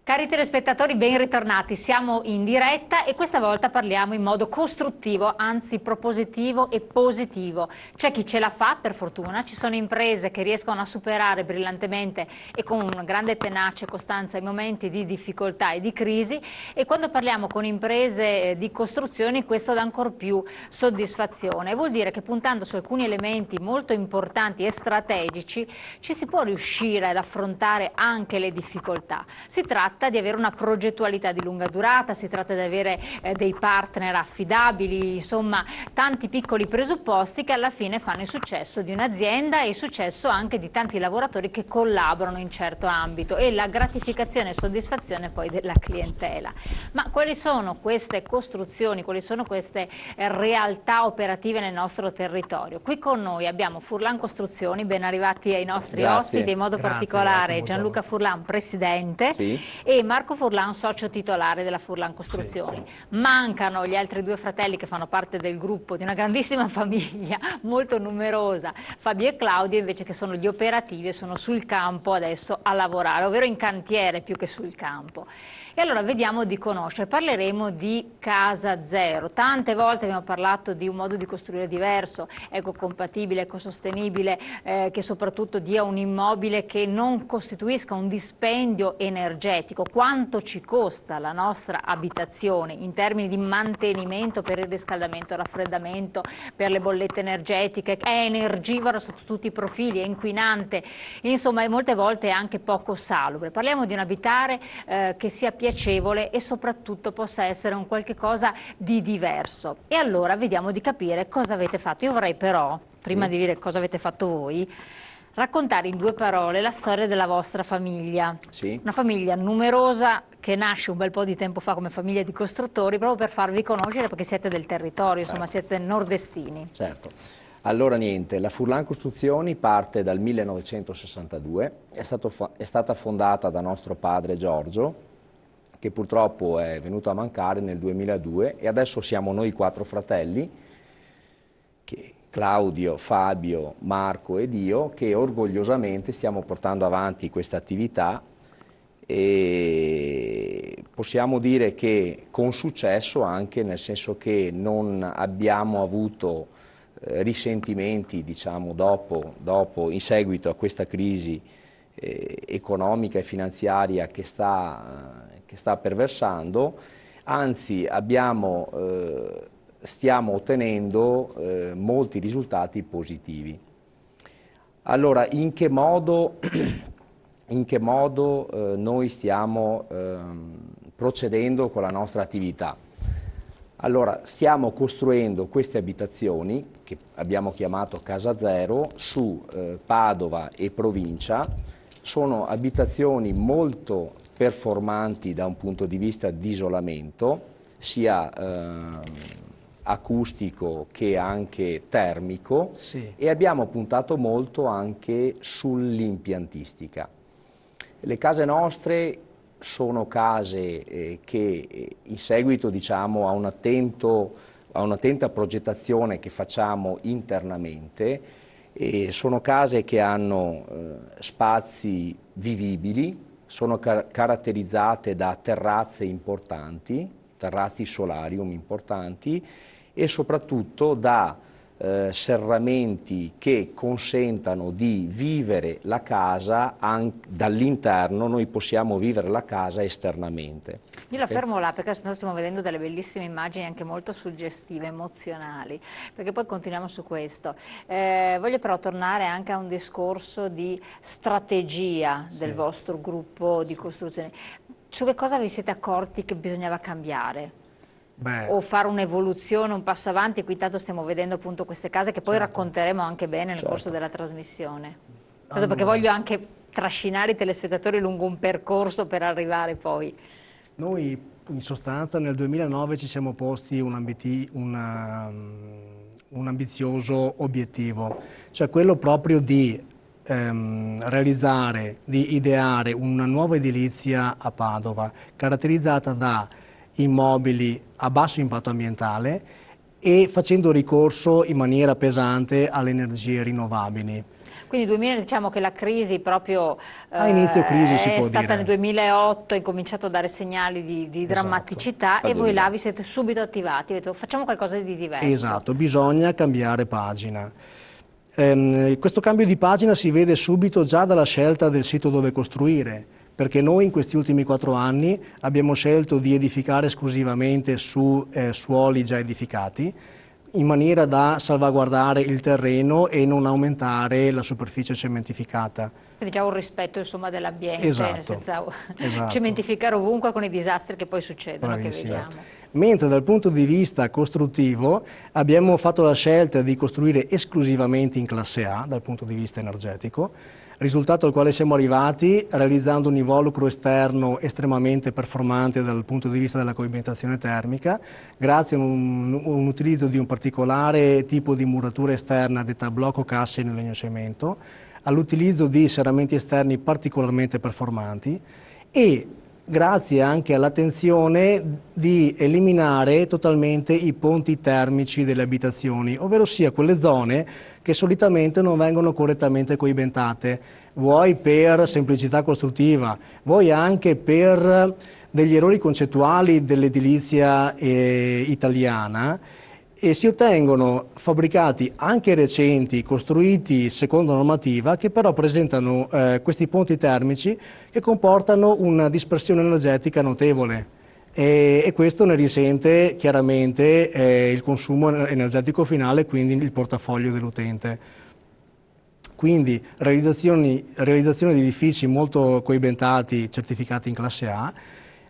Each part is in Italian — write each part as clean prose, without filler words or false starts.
Cari telespettatori, ben ritornati. Siamo in diretta e questa volta parliamo in modo costruttivo, anzi propositivo e positivo. C'è chi ce la fa, per fortuna, ci sono imprese che riescono a superare brillantemente e con grande tenacia e costanza i momenti di difficoltà e di crisi, e quando parliamo con imprese di costruzioni questo dà ancor più soddisfazione. Vuol dire che puntando su alcuni elementi molto importanti e strategici ci si può riuscire ad affrontare anche le difficoltà. Si tratta di avere una progettualità di lunga durata, si tratta di avere dei partner affidabili, insomma tanti piccoli presupposti che alla fine fanno il successo di un'azienda e il successo anche di tanti lavoratori che collaborano in certo ambito, e la gratificazione e soddisfazione poi della clientela. Ma quali sono queste costruzioni, quali sono queste realtà operative nel nostro territorio? Qui con noi abbiamo Furlan Costruzioni, ben arrivati ai nostri ospiti, in modo particolare Gianluca Furlan, presidente, e Marco Furlan, socio titolare della Furlan Costruzioni. Mancano gli altri due fratelli che fanno parte del gruppo di una grandissima famiglia, molto numerosa, Fabio e Claudio, invece, che sono gli operativi e sono sul campo adesso a lavorare, ovvero in cantiere più che sul campo. E allora vediamo di conoscere, parleremo di casa zero. Tante volte abbiamo parlato di un modo di costruire diverso, ecocompatibile, ecosostenibile, che soprattutto dia un immobile che non costituisca un dispendio energetico. Quanto ci costa la nostra abitazione in termini di mantenimento per il riscaldamento, il raffreddamento, per le bollette energetiche, è energivora sotto tutti i profili, è inquinante, insomma molte volte è anche poco salubre. Parliamo di un abitare che sia piacevole e soprattutto possa essere un qualche cosa di diverso. E allora vediamo di capire cosa avete fatto. Io vorrei però, prima di dire cosa avete fatto voi, raccontare in due parole la storia della vostra famiglia. Una famiglia numerosa che nasce un bel po' di tempo fa come famiglia di costruttori, proprio per farvi conoscere, perché siete del territorio, insomma siete nordestini. Certo. Allora niente, la Furlan Costruzioni parte dal 1962, è stata fondata da nostro padre Giorgio, che purtroppo è venuto a mancare nel 2002, e adesso siamo noi 4 fratelli, Claudio, Fabio, Marco ed io, che orgogliosamente stiamo portando avanti questa attività, e possiamo dire che con successo, anche nel senso che non abbiamo avuto risentimenti, diciamo, dopo, in seguito a questa crisi economica e finanziaria che sta perversando, anzi stiamo ottenendo molti risultati positivi. Allora, in che modo noi stiamo procedendo con la nostra attività? Allora, stiamo costruendo queste abitazioni, che abbiamo chiamato Casa Zero, su Padova e provincia. Sono abitazioni molto performanti da un punto di vista di isolamento, sia acustico che anche termico, e abbiamo puntato molto anche sull'impiantistica. Le case nostre sono case che in seguito, diciamo, a un'attenta progettazione che facciamo internamente, sono case che hanno spazi vivibili, sono caratterizzate da terrazze importanti, terrazzi solarium importanti, e soprattutto da serramenti che consentano di vivere la casa dall'interno. Noi possiamo vivere la casa esternamente. Io la fermo là, perché noi stiamo vedendo delle bellissime immagini anche molto suggestive, emozionali, perché poi continuiamo su questo. Voglio però tornare anche a un discorso di strategia del vostro gruppo di costruzione. Su che cosa vi siete accorti che bisognava cambiare? O fare un'evoluzione, un passo avanti? Qui tanto stiamo vedendo appunto queste case che poi racconteremo anche bene nel corso della trasmissione. Perché voglio anche trascinare i telespettatori lungo un percorso per arrivare poi. Noi in sostanza nel 2009 ci siamo posti un ambizioso obiettivo, cioè quello proprio di realizzare, di ideare una nuova edilizia a Padova, caratterizzata da immobili a basso impatto ambientale e facendo ricorso in maniera pesante alle energie rinnovabili. Quindi 2000, diciamo che la crisi proprio A inizio crisi si è può stata dire. nel 2008, è cominciato a dare segnali di Esatto. drammaticità e voi là vi siete subito attivati, avete detto facciamo qualcosa di diverso. Esatto, bisogna cambiare pagina. Questo cambio di pagina si vede subito già dalla scelta del sito dove costruire, perché noi in questi ultimi 4 anni abbiamo scelto di edificare esclusivamente su suoli già edificati, in maniera da salvaguardare il terreno e non aumentare la superficie cementificata. Quindi già un rispetto insomma dell'ambiente, Esatto, senza esatto. cementificare ovunque con i disastri che poi succedono, Bravissima. che vediamo. Mentre dal punto di vista costruttivo abbiamo fatto la scelta di costruire esclusivamente in classe A dal punto di vista energetico, risultato al quale siamo arrivati realizzando un involucro esterno estremamente performante dal punto di vista della coibentazione termica, grazie a un utilizzo di un particolare tipo di muratura esterna detta blocco casse in legno cemento, all'utilizzo di serramenti esterni particolarmente performanti e grazie anche all'attenzione di eliminare totalmente i ponti termici delle abitazioni, ovvero sia quelle zone che solitamente non vengono correttamente coibentate, vuoi per semplicità costruttiva, vuoi anche per degli errori concettuali dell'edilizia italiana, e si ottengono fabbricati anche recenti, costruiti secondo normativa, che però presentano questi ponti termici che comportano una dispersione energetica notevole e questo ne risente chiaramente il consumo energetico finale, quindi il portafoglio dell'utente. Quindi realizzazione di edifici molto coibentati, certificati in classe A.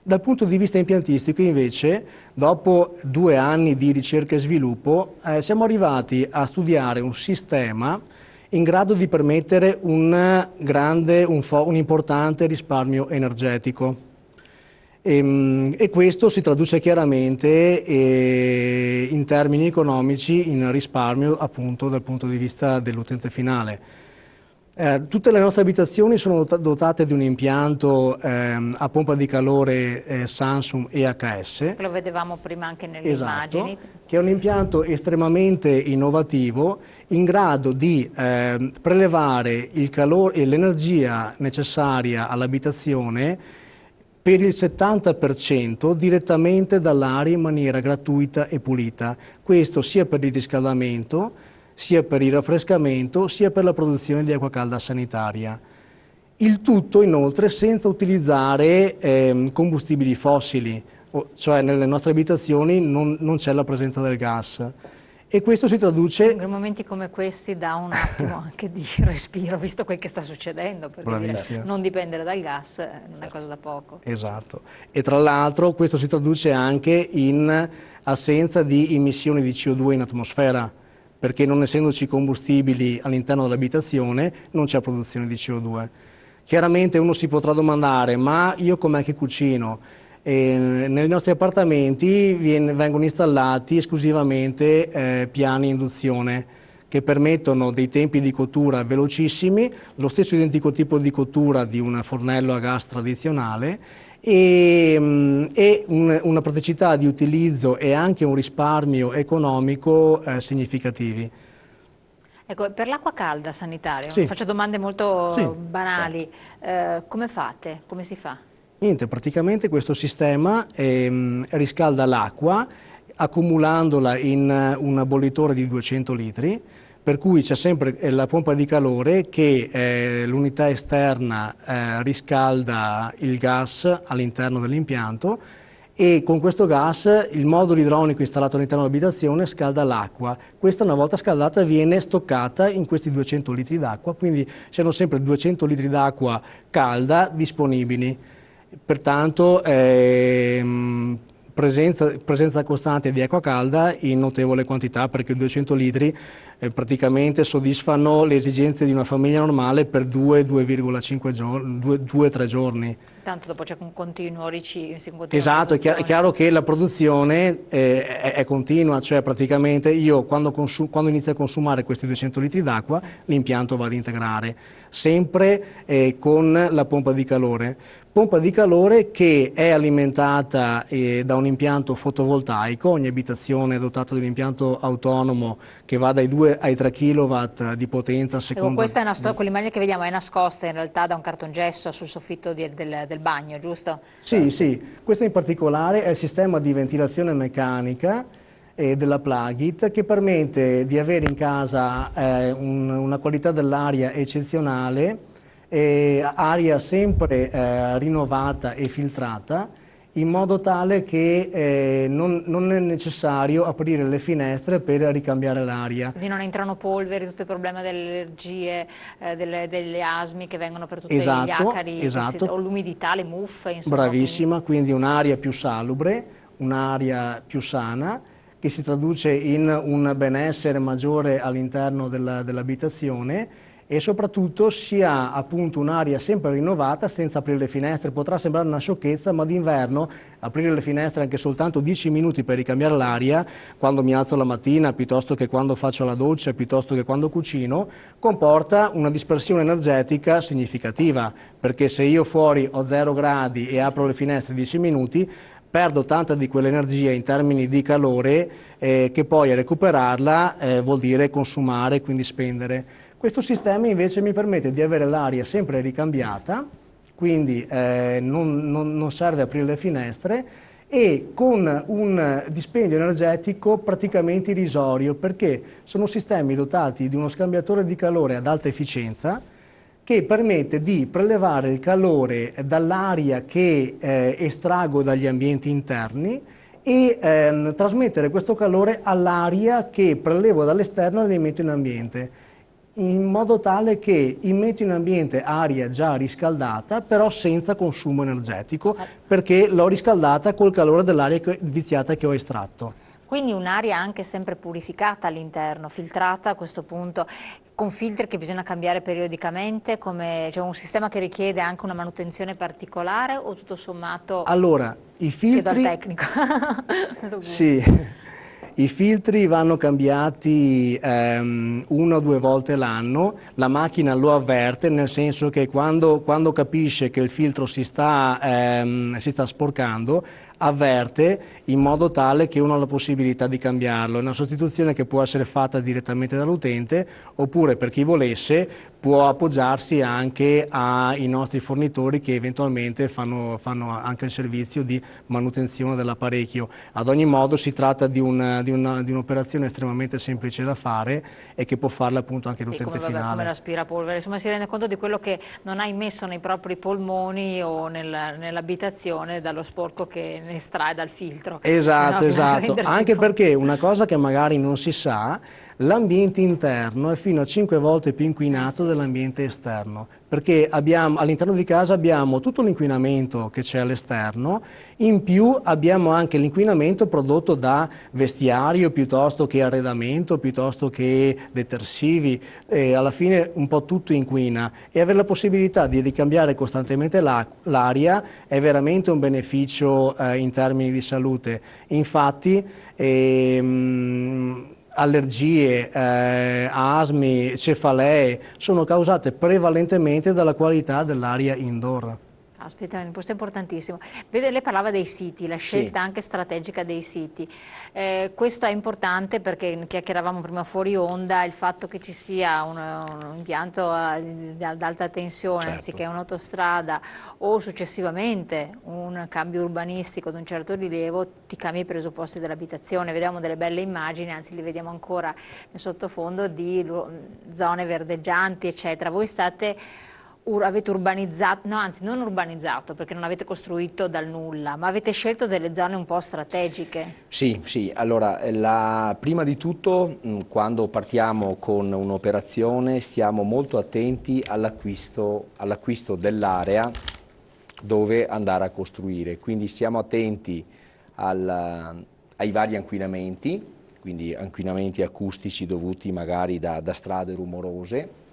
Dal punto di vista impiantistico invece, dopo 2 anni di ricerca e sviluppo, siamo arrivati a studiare un sistema in grado di permettere un importante risparmio energetico. E questo si traduce chiaramente in termini economici in risparmio appunto dal punto di vista dell'utente finale. Tutte le nostre abitazioni sono dotate di un impianto a pompa di calore Samsung EHS. Lo vedevamo prima anche nelle Esatto, immagini. che è un impianto estremamente innovativo in grado di prelevare il calore e l'energia necessaria all'abitazione per il 70% direttamente dall'aria in maniera gratuita e pulita. Questo sia per il riscaldamento, sia per il raffrescamento, sia per la produzione di acqua calda sanitaria. Il tutto inoltre senza utilizzare combustibili fossili, cioè nelle nostre abitazioni non c'è la presenza del gas. E questo si traduce... In momenti come questi dà un attimo anche di respiro, visto quel che sta succedendo, perché dire, non dipendere dal gas non è cosa da poco. Esatto. E tra l'altro questo si traduce anche in assenza di emissioni di CO2 in atmosfera, perché non essendoci combustibili all'interno dell'abitazione non c'è produzione di CO2. Chiaramente uno si potrà domandare, ma io com'è che cucino? Nei nostri appartamenti vengono installati esclusivamente piani induzione che permettono dei tempi di cottura velocissimi, lo stesso identico tipo di cottura di un fornello a gas tradizionale e una praticità di utilizzo e anche un risparmio economico significativi. Ecco, per l'acqua calda sanitaria, sì. Faccio domande molto sì, banali, certo. Come fate? Come si fa? Niente, praticamente questo sistema riscalda l'acqua accumulandola in un bollitore di 200 litri, per cui c'è sempre la pompa di calore che l'unità esterna riscalda il gas all'interno dell'impianto e con questo gas il modulo idronico installato all'interno dell'abitazione scalda l'acqua. Questa una volta scaldata viene stoccata in questi 200 litri d'acqua, quindi c'erano sempre 200 litri d'acqua calda disponibili. Pertanto presenza costante di acqua calda in notevole quantità, perché 200 litri praticamente soddisfano le esigenze di una famiglia normale per 2-2,5 giorni, 2-3 giorni. Tanto dopo c'è un continuo riciclo. Esatto, è chiaro che la produzione è continua, cioè praticamente io quando inizio a consumare questi 200 litri d'acqua l'impianto va ad integrare, sempre con la pompa di calore. Pompa di calore che è alimentata da un impianto fotovoltaico. Ogni abitazione è dotata di un impianto autonomo che va dai 2 ai 3 kW di potenza a Ecco, seconda. questa è quell'immagine che vediamo è nascosta in realtà da un cartongesso sul soffitto del bagno, giusto? Sì, sì, questo in particolare è il sistema di ventilazione meccanica della Plugit, che permette di avere in casa una qualità dell'aria eccezionale, aria sempre rinnovata e filtrata, in modo tale che non è necessario aprire le finestre per ricambiare l'aria. Quindi non entrano polveri, tutto il problema delle allergie, delle asmi che vengono per tutti gli Esatto, acari, esatto. o l'umidità, le muffe, insomma. Bravissima, quindi un'aria più salubre, un'aria più sana, che si traduce in un benessere maggiore all'interno dell'abitazione e soprattutto si ha appunto un'aria sempre rinnovata senza aprire le finestre. Potrà sembrare una sciocchezza, ma d'inverno aprire le finestre anche soltanto 10 minuti per ricambiare l'aria, quando mi alzo la mattina, piuttosto che quando faccio la doccia, piuttosto che quando cucino, comporta una dispersione energetica significativa, perché se io fuori ho 0 gradi e apro le finestre 10 minuti, perdo tanta di quell'energia in termini di calore che poi a recuperarla vuol dire consumare, quindi spendere. Questo sistema invece mi permette di avere l'aria sempre ricambiata, quindi non serve aprire le finestre, e con un dispendio energetico praticamente irrisorio, perché sono sistemi dotati di uno scambiatore di calore ad alta efficienza, che permette di prelevare il calore dall'aria che estraggo dagli ambienti interni e trasmettere questo calore all'aria che prelevo dall'esterno e rimetto in ambiente, in modo tale che immetto in ambiente aria già riscaldata, però senza consumo energetico, perché l'ho riscaldata col calore dell'aria viziata che ho estratto. Quindi un'aria anche sempre purificata all'interno, filtrata a questo punto, con filtri che bisogna cambiare periodicamente, cioè un sistema che richiede anche una manutenzione particolare o tutto sommato... Allora, i Chiedo al filtri... tecnico. A questo punto. Sì. I filtri vanno cambiati 1 o 2 volte l'anno, la macchina lo avverte, nel senso che quando capisce che il filtro si sta sporcando, avverte in modo tale che uno ha la possibilità di cambiarlo. È una sostituzione che può essere fatta direttamente dall'utente, oppure per chi volesse può appoggiarsi anche ai nostri fornitori che eventualmente fanno anche il servizio di manutenzione dell'apparecchio. Ad ogni modo si tratta di un'operazione estremamente semplice da fare e che può farla appunto anche l'utente finale. Come l'aspirapolvere, insomma si rende conto di quello che non ha immesso nei propri polmoni o nell'abitazione dallo sporco che ne estrae dal filtro. Esatto, No, esatto, anche perché una cosa che magari non si sa, l'ambiente interno è fino a 5 volte più inquinato dell'ambiente esterno, perché all'interno di casa abbiamo tutto l'inquinamento che c'è all'esterno, in più abbiamo anche l'inquinamento prodotto da vestiario, piuttosto che arredamento, piuttosto che detersivi, alla fine un po' tutto inquina, e avere la possibilità di ricambiare costantemente l'aria è veramente un beneficio in termini di salute. Infatti allergie, asmi, cefalee sono causate prevalentemente dalla qualità dell'aria indoor. Aspetta, questo è importantissimo. Vede, lei parlava dei siti, la scelta Sì. anche strategica dei siti. Questo è importante perché chiacchieravamo prima fuori onda, il fatto che ci sia un impianto ad alta tensione, Certo. anziché un'autostrada, o successivamente un cambio urbanistico di un certo rilievo, ti cambia i presupposti dell'abitazione. Vediamo delle belle immagini, anzi li vediamo ancora nel sottofondo, di zone verdeggianti, eccetera. Voi avete urbanizzato, no, anzi non urbanizzato perché non avete costruito dal nulla, ma avete scelto delle zone un po' strategiche. Sì, sì, allora prima di tutto quando partiamo con un'operazione stiamo molto attenti all'acquisto dell'area dove andare a costruire, quindi siamo attenti ai vari inquinamenti, quindi inquinamenti acustici dovuti magari da strade rumorose,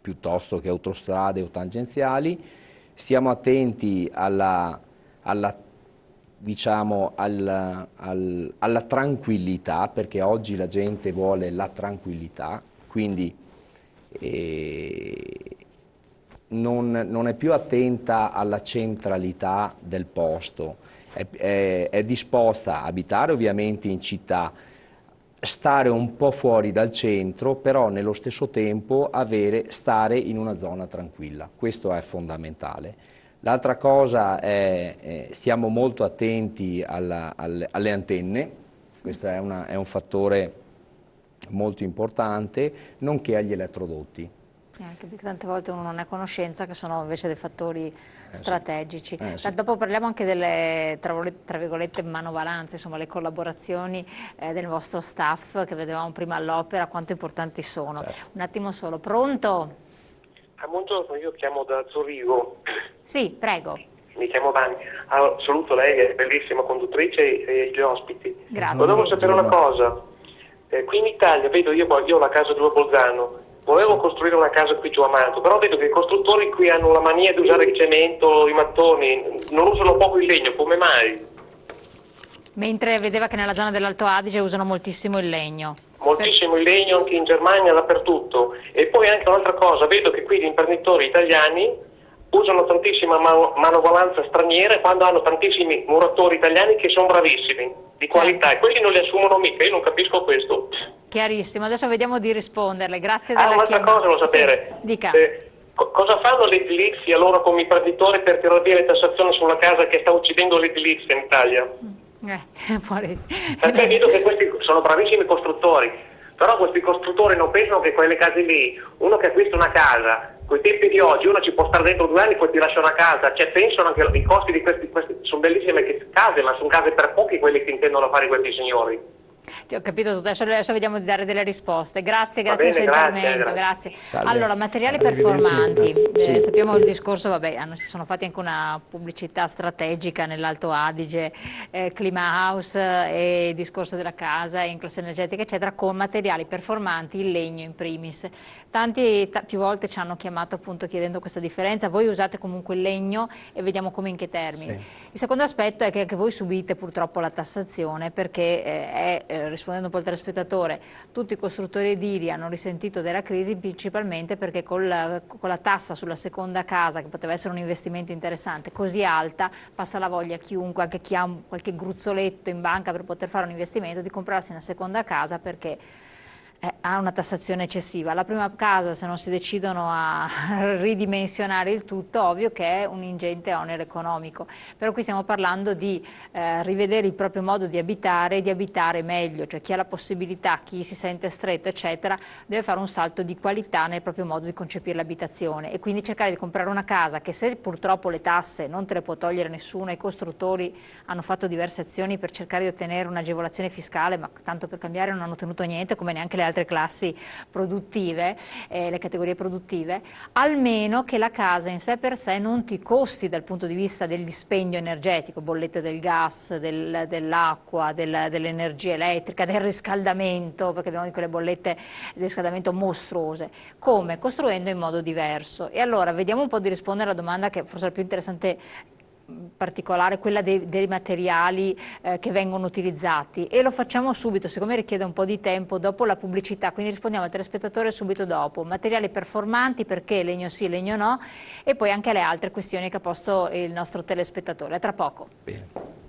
piuttosto che autostrade o tangenziali. Stiamo attenti alla tranquillità, perché oggi la gente vuole la tranquillità, quindi non è più attenta alla centralità del posto, è disposta a abitare ovviamente in città, stare un po' fuori dal centro, però nello stesso tempo stare in una zona tranquilla. Questo è fondamentale. L'altra cosa è stiamo molto attenti alle antenne, questo è un fattore molto importante, nonché agli elettrodotti. Anche perché tante volte uno non è a conoscenza che sono invece dei fattori strategici. Sì. Dopo parliamo anche delle, tra virgolette, manovalanze, insomma le collaborazioni del vostro staff che vedevamo prima all'opera, quanto importanti sono. Certo. Un attimo solo, pronto? Buongiorno, io chiamo da Zurigo. Sì, prego. Mi chiamo Dani. Allora, saluto lei, è bellissima conduttrice e gli ospiti. Grazie. Volevo sapere una cosa. Qui in Italia, vedo io ho la casa giù a Bolzano. Volevo costruire una casa qui giù a Manto, però vedo che i costruttori qui hanno la mania di usare il cemento, i mattoni, non usano poco il legno, come mai? Mentre vedeva che nella zona dell'Alto Adige usano moltissimo il legno. Moltissimo il legno, anche in Germania, dappertutto. E poi anche un'altra cosa, vedo che qui gli imprenditori italiani usano tantissima manovalanza straniera quando hanno tantissimi muratori italiani che sono bravissimi, di qualità, e quelli non li assumono mica, io non capisco questo. Chiarissimo, adesso vediamo di risponderle, grazie della un'altra chiamata. cosa volevo sapere. Sì, dica. Cosa fanno le edilizie allora come imprenditori per tirare via le tassazioni sulla casa che sta uccidendo l'edilizia in Italia? Perché vedo che questi sono bravissimi costruttori, però questi costruttori non pensano che quelle case lì, uno che acquista una casa, con i tempi di oggi uno ci può stare dentro 2 anni, poi ti lascia una casa, cioè pensano anche i costi di questi sono bellissime case, ma sono case per pochi quelli che intendono fare questi signori. Ti ho capito tutto, adesso vediamo di dare delle risposte. Grazie bene, del suo grazie, intervento, grazie. Salve. Allora, materiali performanti, Sì. sappiamo il discorso, vabbè, si sono fatti anche una pubblicità strategica nell'Alto Adige, Clima House e il discorso della casa in classe energetica, eccetera, con materiali performanti, il legno in primis. Più volte ci hanno chiamato appunto chiedendo questa differenza, voi usate comunque il legno e vediamo come in che termini. Sì. Il secondo aspetto è che anche voi subite purtroppo la tassazione perché rispondendo un po' al telespettatore, tutti i costruttori edili hanno risentito della crisi principalmente perché con la tassa sulla seconda casa, che poteva essere un investimento interessante, così alta, passa la voglia a chiunque, anche chi ha qualche gruzzoletto in banca per poter fare un investimento, di comprarsi una seconda casa perché ha una tassazione eccessiva. La prima casa, se non si decidono a ridimensionare il tutto, ovvio che è un ingente onere economico, però qui stiamo parlando di rivedere il proprio modo di abitare e di abitare meglio, cioè chi ha la possibilità, chi si sente stretto eccetera, deve fare un salto di qualità nel proprio modo di concepire l'abitazione e quindi cercare di comprare una casa che, se purtroppo le tasse non te le può togliere nessuno, i costruttori hanno fatto diverse azioni per cercare di ottenere un'agevolazione fiscale, ma tanto per cambiare non hanno ottenuto niente, come neanche le altre classi produttive, le categorie produttive, almeno che la casa in sé per sé non ti costi dal punto di vista del dispendio energetico, bollette del gas, dell'acqua, dell'energia elettrica, del riscaldamento, perché abbiamo di quelle bollette di riscaldamento mostruose. Come? Costruendo in modo diverso. E allora vediamo un po' di rispondere alla domanda che forse è la più interessante, particolare, quella dei materiali che vengono utilizzati, e lo facciamo subito, siccome richiede un po' di tempo, dopo la pubblicità, quindi rispondiamo al telespettatore subito dopo. Materiali performanti, perché legno sì, legno no, e poi anche alle altre questioni che ha posto il nostro telespettatore. A tra poco. Bene.